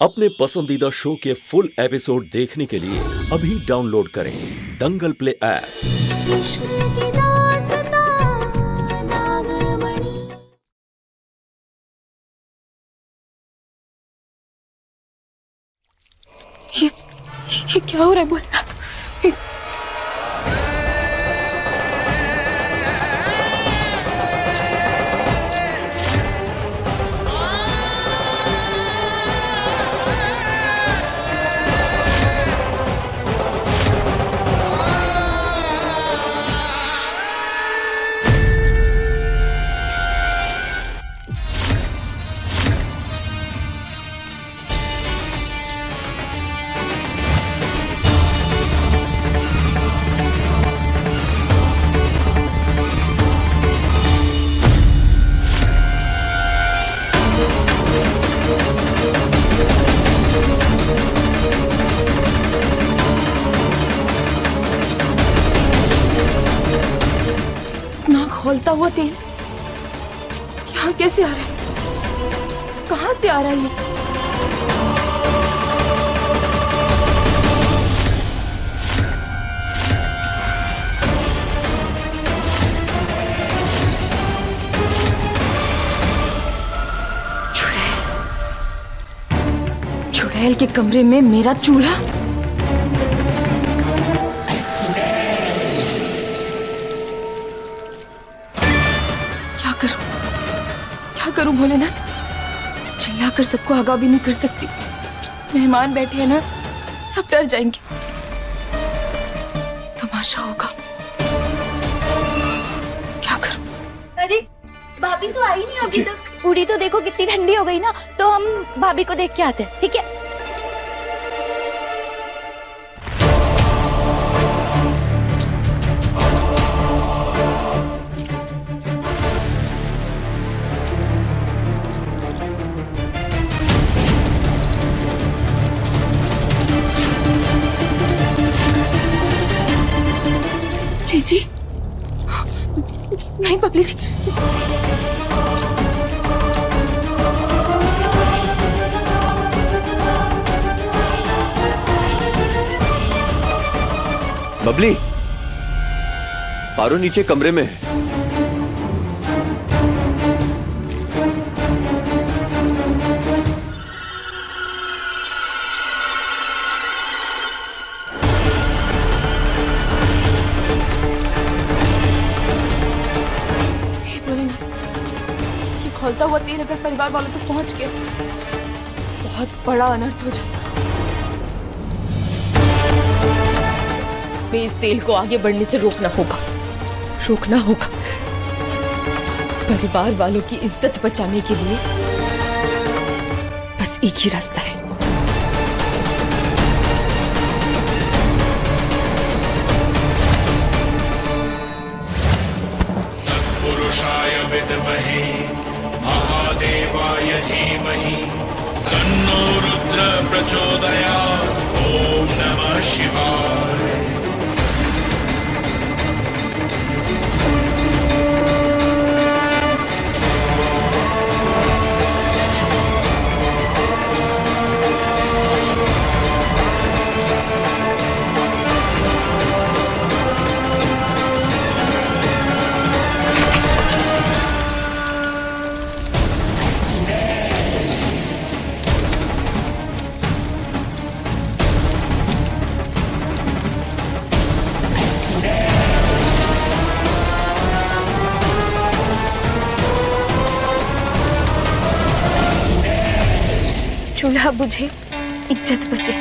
अपने पसंदीदा शो के फुल एपिसोड देखने के लिए अभी डाउनलोड करें दंगल प्ले ऐप। ये क्या हो रहा है बोलना। खोलता हुआ तेल यहाँ कैसे आ रहा है? कहाँ से आ रहा है ये? चुड़ैल के कमरे में मेरा चूल्हा। क्या करूं भोलेनाथ? चिल्लाकर सबको आगाह भी नहीं कर सकती। मेहमान बैठे हैं ना, सब डर जाएंगे, तमाशा होगा। क्या करूं? अरे भाभी तो आई नहीं अभी तक। पूरी तो देखो कितनी ठंडी हो गई ना, तो हम भाभी को देख के आते हैं, ठीक है? जी नहीं बबली जी, बबली पारो नीचे कमरे में है। खोलता हुआ तेल अगर परिवार वालों तक पहुंच गया, बहुत बड़ा अनर्थ हो जाएगा। मैं इस तेल को आगे बढ़ने से रोकना होगा। परिवार वालों की इज्जत बचाने के लिए बस एक ही रास्ता है। पुरुषाय विद्महे महादेवाय धीमहि तन्नो रुद्र प्रचोदयात्। ओम नमः शिवाय। चूल्हा बुझे, इज्जत बचे।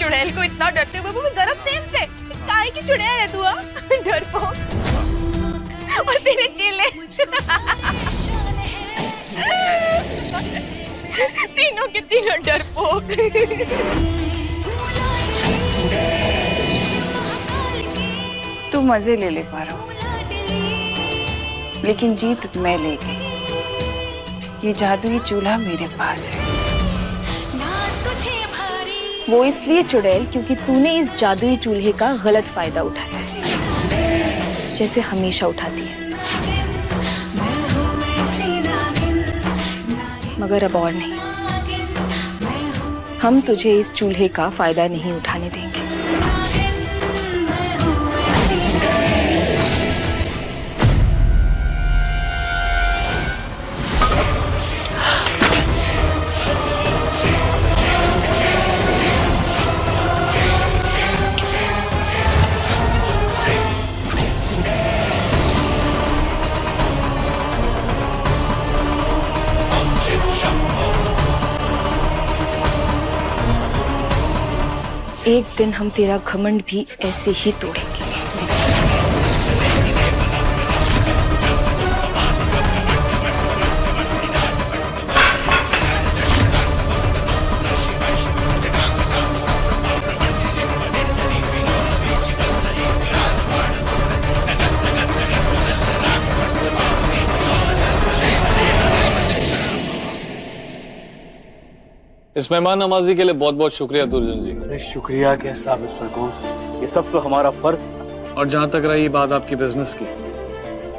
चुड़ैल को इतना डरते हुए, वो भी गरम तेल से। काहे की चुड़ैल है तू? डरपोक। और तेरे चेले तीनों के तीनों डरपोक। तू मजे ले पा रहा हूँ, लेकिन जीत मैं ले गई। ये जादुई चूल्हा मेरे पास है। वो इसलिए चुड़ैल क्योंकि तूने इस जादुई चूल्हे का गलत फायदा उठाया है, जैसे हमेशा उठाती है। मगर अब और नहीं, हम तुझे इस चूल्हे का फायदा नहीं उठाने देंगे। एक दिन हम तेरा घमंड भी ऐसे ही तोड़ेंगे। इस मेहमान नवाजी के लिए बहुत बहुत शुक्रिया दुर्जन जी। अरे शुक्रिया कैसा मिस्टर घोष, ये सब तो हमारा फर्ज था। और जहां तक रही बात आपकी बिजनेस की,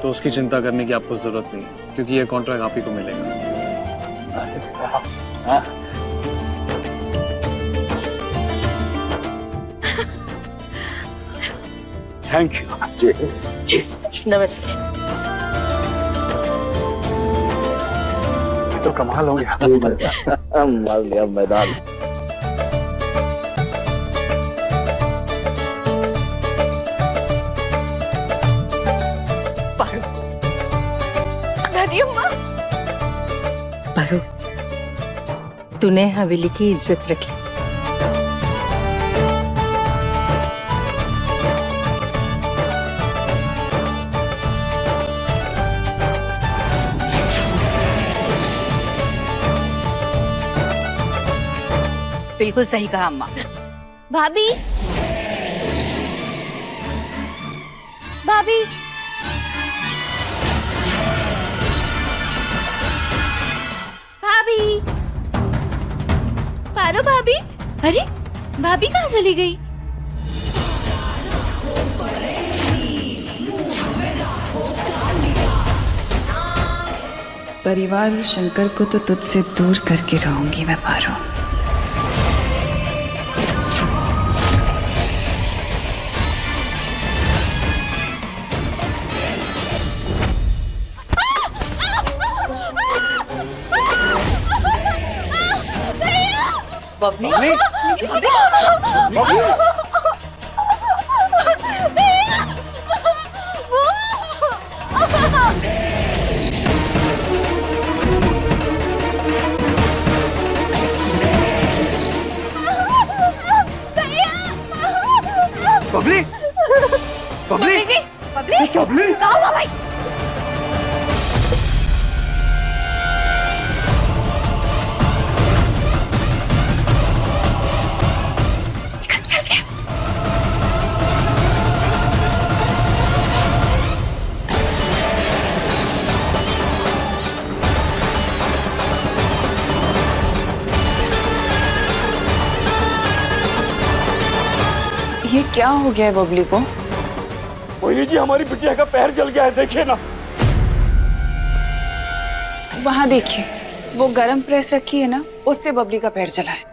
तो उसकी चिंता करने की आपको जरूरत नहीं, क्योंकि ये कॉन्ट्रैक्ट आप ही को मिलेगा। Thank you. नमस्ते। तो कमाल हो गया। मार लिया मैदान। पारो, तूने हवेली की इज्जत रखी। बिल्कुल सही कहा अम्मा। भाभी, भाभी, भाभी, पारो भाभी। अरे भाभी कहाँ चली गई? परिवार और शंकर को तो तुझसे दूर करके रहूंगी मैं पारो। बबली, बबली, बबली, बबली, बबली, क्या हुआ भाई? ये क्या हो गया है बबली को? मोहिनी जी, हमारी बिटिया का पैर जल गया है, देखिए ना। वहां देखिए, वो गरम प्रेस रखी है ना, उससे बबली का पैर जला है।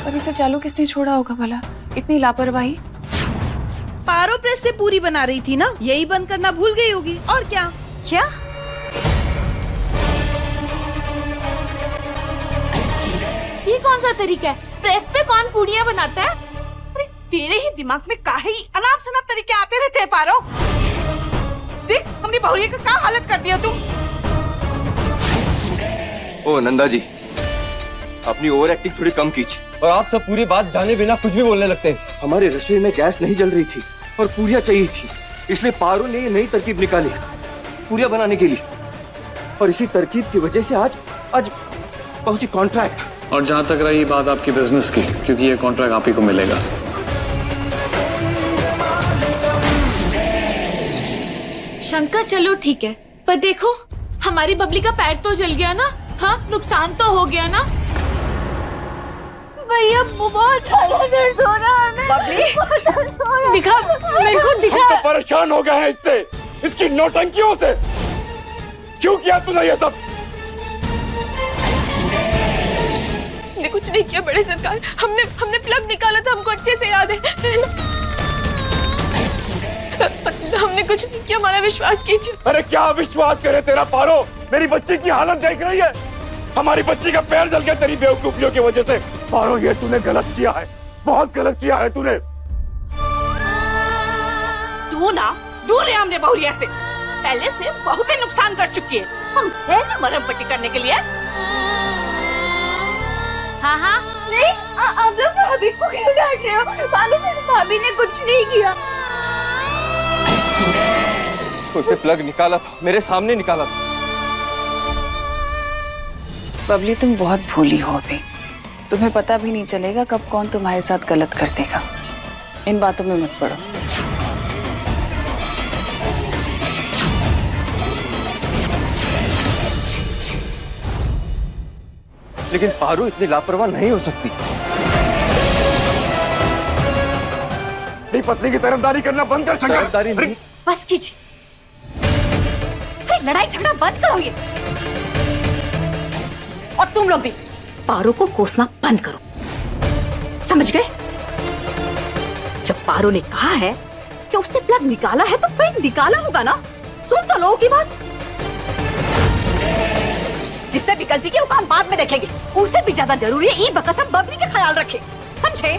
और इसे चालू किसने छोड़ा होगा भला? इतनी लापरवाही। पारो प्रेस से पूरी बना रही थी ना, यही बंद करना भूल गई होगी। और क्या? क्या? ये कौन सा तरीका है? प्रेस पे कौन पूड़ियाँ बनाता है? अरे तेरे ही दिमाग में काहे ही अनाप शनाप तरीके आते रहते हैं पारो। देख, हमने बहुरिया का क्या हालत कर दिया तुम। ओ नंदा जी, अपनी ओवर एक्टिंग थोड़ी कम कीजिए। और आप सब पूरी बात जाने बिना कुछ भी बोलने लगते हैं। हमारी रसोई में गैस नहीं जल रही थी और पूरियां चाहिए थी, इसलिए पारो ने ये नई तरकीब निकाली पूरियां बनाने के लिए, और इसी तरकीब की वजह से आज पहुंची कॉन्ट्रैक्ट। और जहां तक रही बात आपकी बिजनेस की, क्योंकि ये कॉन्ट्रैक्ट आप ही को मिलेगा। शंकर चलो ठीक है, पर देखो हमारी बबली का पैर तो जल गया ना। हाँ, नुकसान तो हो गया ना। भैया बहुत ज्यादा दर्द हो रहा है। बबली दिखा, मेरे को दिखा। तो परेशान हो गए हैं इससे, इसकी नौटंकियों से। क्यों किया तूने ये सब? हमने कुछ नहीं किया बड़े सरकार। हमने प्लग निकाला था, हमको अच्छे से याद है। हमने कुछ नहीं किया, हमारा विश्वास कीजिए। अरे क्या विश्वास करे तेरा पारो? मेरी बच्ची की हालत देख रही है। हमारी बच्ची का पैर जल गया तेरी बेवकूफियों की वजह से। पारो, ये तूने गलत किया है, बहुत गलत किया है तूने। तू ना दूर है हमने बहुरिया से। पहले से बहुत ही नुकसान कर चुकी है, हम है ना मरहम पट्टी करने के लिए। हाँ हाँ नहीं, आप लोग भाभी को क्यों डांट रहे हो? भाभी ने कुछ नहीं किया। उसने प्लग निकाला था, मेरे सामने निकाला था। बबली तुम बहुत भोली हो अभी, तुम्हें पता भी नहीं चलेगा कब कौन तुम्हारे साथ गलत कर देगा। इन बातों में मत पड़ो। लेकिन पारो इतनी लापरवाह नहीं हो सकती। अपनी पत्नी की तरफदारी करना बंद कर शंकर। तरफदारी नहीं। बस कीजिए, लड़ाई झगड़ा बंद करो ये। और तुम लोग भी पारो को कोसना बंद करो, समझ गए? जब पारो ने कहा है कि उसने प्लग निकाला है तो भाई निकाला होगा ना। सुन तो लोगों की बात। जिसने भी गलती की वो काम बाद में देखेंगे। उसे भी ज्यादा जरूरी है ई वक्त हम बबली का ख्याल रखें, समझे?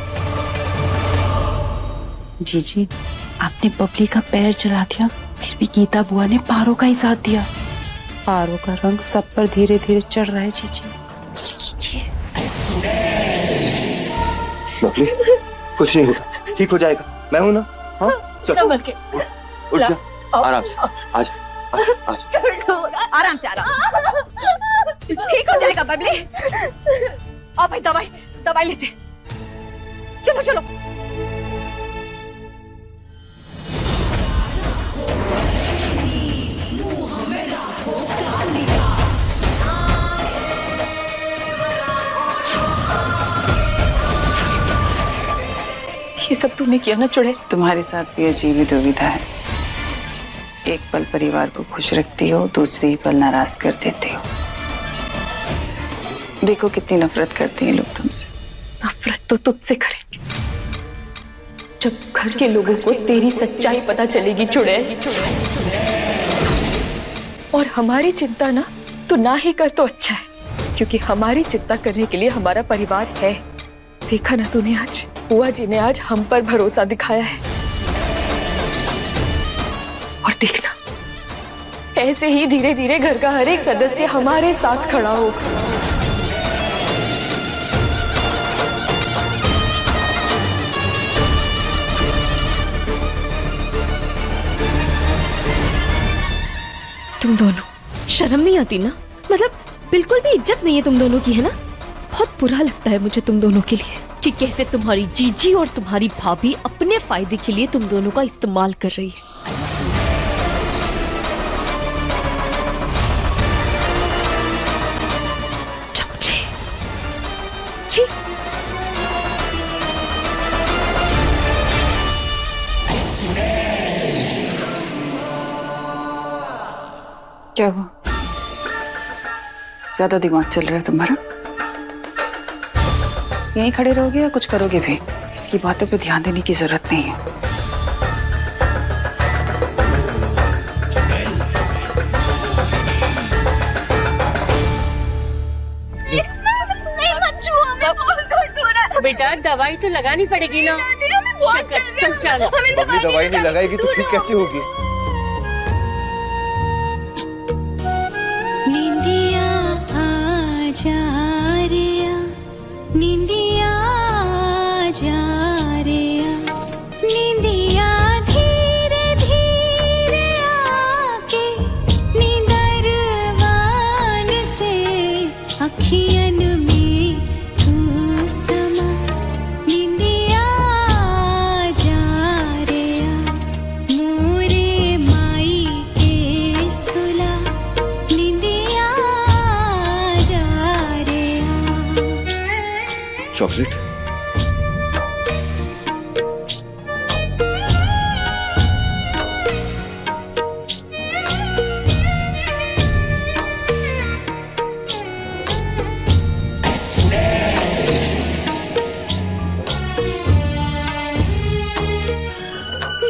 जीजी, आपने बबली का पैर जला दिया, फिर भी गीता बुआ ने पारो का ही साथ दिया। पारो का रंग सब पर धीरे धीरे चढ़ रहा है जीजी, कीजिए। बबली, कुछ नहीं होगा, ठीक हो जाएगा। मैं हूं ना। हाँ, संभल के उठ जा, आराम से। आजा, आराम से ठीक हो जाएगा बबली। आओ भाई, दवाई लेते। चलो चलो। ये सब तूने किया ना चुड़ैल? तुम्हारे साथ भी अजीब ही दुविधा है। एक पल परिवार को खुश रखती हो, दूसरे ही पल नाराज कर देते हो। देखो कितनी नफरत करते हैं लोग तुमसे। नफरत तो तुझसे करेंगे जब घर के लोगों को तेरी सच्चाई पता चलेगी चुड़ैल। और हमारी चिंता ना तो ना ही कर तो अच्छा है, क्योंकि हमारी चिंता करने के लिए हमारा परिवार है। देखा ना तूने आज, बुआ जी ने आज हम पर भरोसा दिखाया है। और देखना, ऐसे ही धीरे धीरे घर का हर एक सदस्य हमारे साथ खड़ा होगा। तुम दोनों शर्म नहीं आती ना? मतलब बिल्कुल भी इज्जत नहीं है तुम दोनों की, है ना? बहुत बुरा लगता है मुझे तुम दोनों के लिए कि कैसे तुम्हारी जीजी और तुम्हारी भाभी अपने फायदे के लिए तुम दोनों का इस्तेमाल कर रही है। छी, छी। क्या हुआ? ज्यादा दिमाग चल रहा है तुम्हारा? यहीं खड़े रहोगे या कुछ करोगे भी? इसकी बातों पे ध्यान देने की जरूरत नहीं है। बेटा दवाई तो लगानी पड़ेगी ना। बबली दवाई नहीं लगाएगी तो ठीक कैसे होगी? नींदिया रे आ, नींदिया जा रे आ, नींदिया धीरे धीरे आके नींदरवान से अखियन में तू समा, नींदिया जा रे आ, मोरे माई के सुला, नींदिया जा रे आ। चॉकलेट?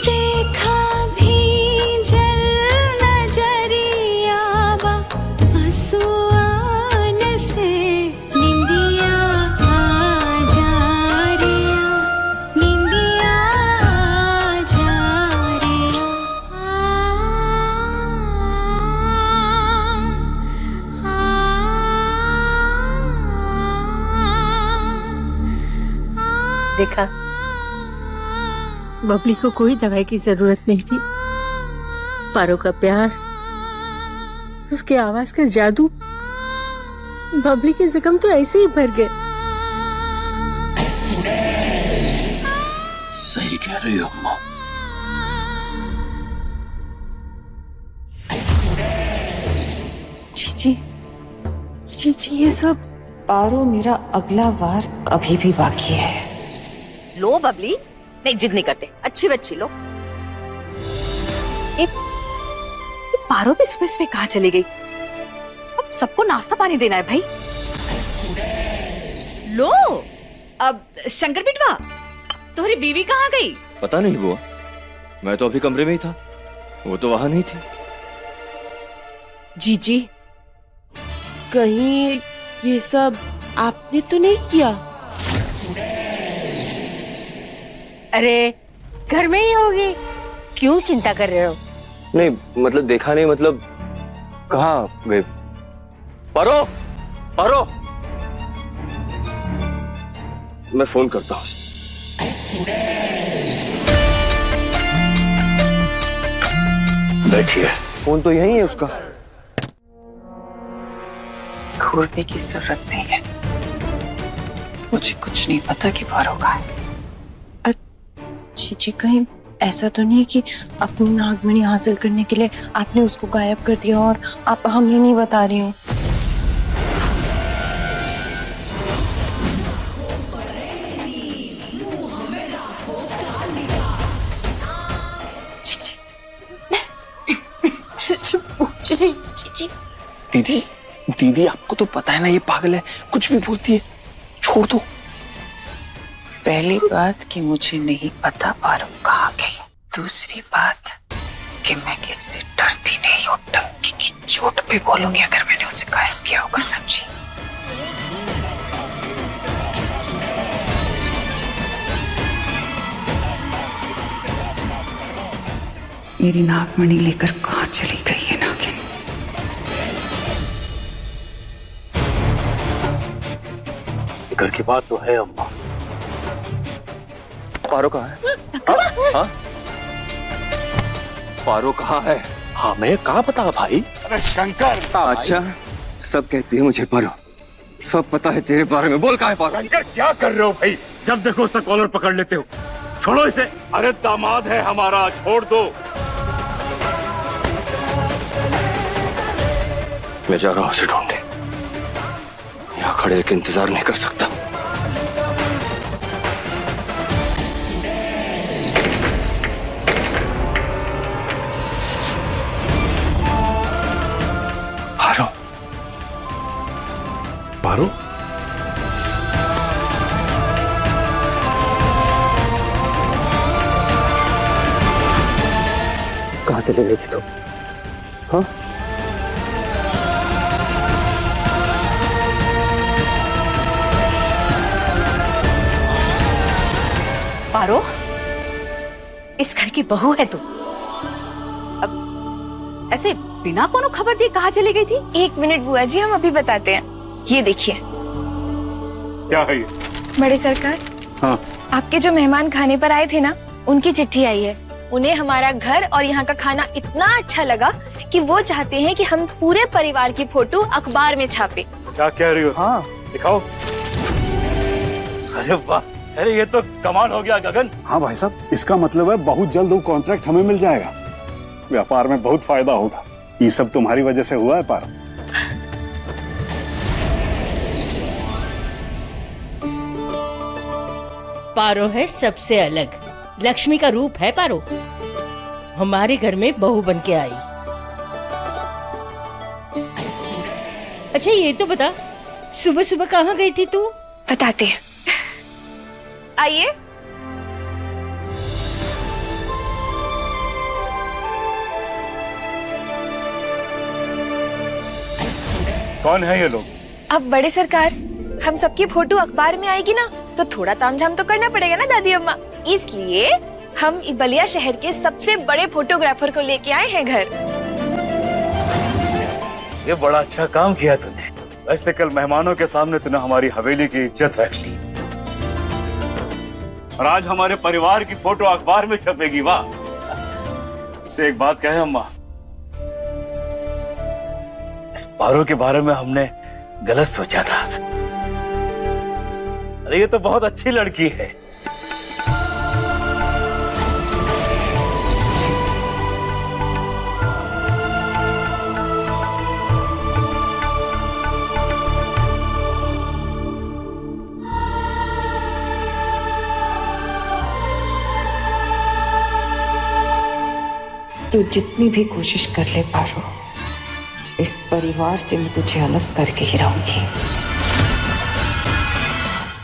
देखा भी जल नजरिया बा आंसुआन से, नींदिया जा रे आ, नींदिया जा रे आ। देखा, बबली को कोई दवाई की जरूरत नहीं थी। पारो का प्यार, उसके आवाज का जादू बबली के जख्म तो ऐसे ही भर गए। सही कह रही हो अम्मा। जीजी, जीजी, ये सब पारो मेरा अगला वार अभी भी बाकी है। लो बबली, नहीं जिद नहीं करते, अच्छी बच्ची लो। ये पारो भी सुबह सुबह कहाँ चली गई? अब सबको नाश्ता पानी देना है भाई। लो, अब शंकर बिटवा, तुम्हारी बीवी कहाँ गई? पता नहीं बुआ, मैं तो अभी कमरे में ही था, वो तो वहां नहीं थी। जीजी, कहीं ये सब आपने तो नहीं किया? अरे घर में ही होगी, क्यों चिंता कर रहे हो? नहीं मतलब देखा नहीं, मतलब कहाँ गए? पारो, पारो, मैं फोन करता हूँ। बैठिए, फोन तो यही है उसका। घूरने की जरूरत नहीं है, मुझे कुछ नहीं पता कि पारो कहाँ है। जी, कहीं ऐसा तो नहीं कि अपनी नागमणि हासिल करने के लिए आपने उसको गायब कर दिया और आप हमें नहीं बता रही हो? पूछ रही जीजी। दीदी, दीदी आपको तो पता है ना ये पागल है, कुछ भी बोलती है, छोड़ दो। पहली बात कि मुझे नहीं पता पारो कहाँ गई। दूसरी बात कि मैं किससे डरती नहीं हूँ, टंकी की चोट पे बोलूंगी अगर मैंने उसे गायब किया होगा, समझी? मेरी नागमणि लेकर कहाँ चली गई है नागिन? घर की बात तो है अम्मा। पारो कहाँ है? हाँ? पारो कहाँ है? हाँ मैं कहाँ पता भाई। अरे शंकर, अच्छा, सब कहती है मुझे पारो, सब पता है तेरे बारे में, बोल कहाँ है पारो? शंकर क्या कर रहे हो भाई? जब देखो उसका कॉलर पकड़ लेते हो, छोड़ो इसे। अरे दामाद है हमारा, छोड़ दो। मैं जा रहा हूँ उसे ढूंढने, यहाँ खड़े के इंतजार नहीं कर सकता। पारो, पारो, कहाँ चले गई थी तुम? हाँ? पारो, इस घर की बहू है तू, अब ऐसे बिना कोनो खबर दिए कहाँ चली गई थी? 1 मिनट बुआ जी, हम अभी बताते हैं। ये देखिए। क्या है ये? बड़े सरकार, हाँ, आपके जो मेहमान खाने पर आए थे ना, उनकी चिट्ठी आई है। उन्हें हमारा घर और यहाँ का खाना इतना अच्छा लगा कि वो चाहते हैं कि हम पूरे परिवार की फोटो अखबार में छापे। क्या कह रही हो? हाँ, दिखाओ। अरे वाह, अरे ये तो कमाल हो गया गगन। हाँ भाई साहब, इसका मतलब है बहुत जल्द वो कॉन्ट्रैक्ट हमें मिल जाएगा। व्यापार में बहुत फायदा होगा। ये सब तुम्हारी वजह से हुआ है पारो। पारो है सबसे अलग, लक्ष्मी का रूप है पारो। हमारे घर में बहू बन के आई। अच्छा ये तो बता, सुबह सुबह कहाँ गई थी तू? बताते हैं, आइए। कौन है ये लोग? अब बड़े सरकार, हम सबकी फोटो अखबार में आएगी ना, तो थोड़ा तामझाम तो करना पड़ेगा ना दादी अम्मा। इसलिए हम बलिया शहर के सबसे बड़े फोटोग्राफर को लेके आए हैं घर। ये बड़ा अच्छा काम किया तूने। वैसे कल मेहमानों के सामने तूने हमारी हवेली की इज्जत रख ली, और आज हमारे परिवार की फोटो अखबार में छपेगी। वाह। इससे एक बात कहे अम्मा, इस पारो के बारे में हमने गलत सोचा था। अरे ये तो बहुत अच्छी लड़की है। तू जितनी भी कोशिश कर ले पारो, इस परिवार से मैं तुझे अलग करके ही रहूंगी।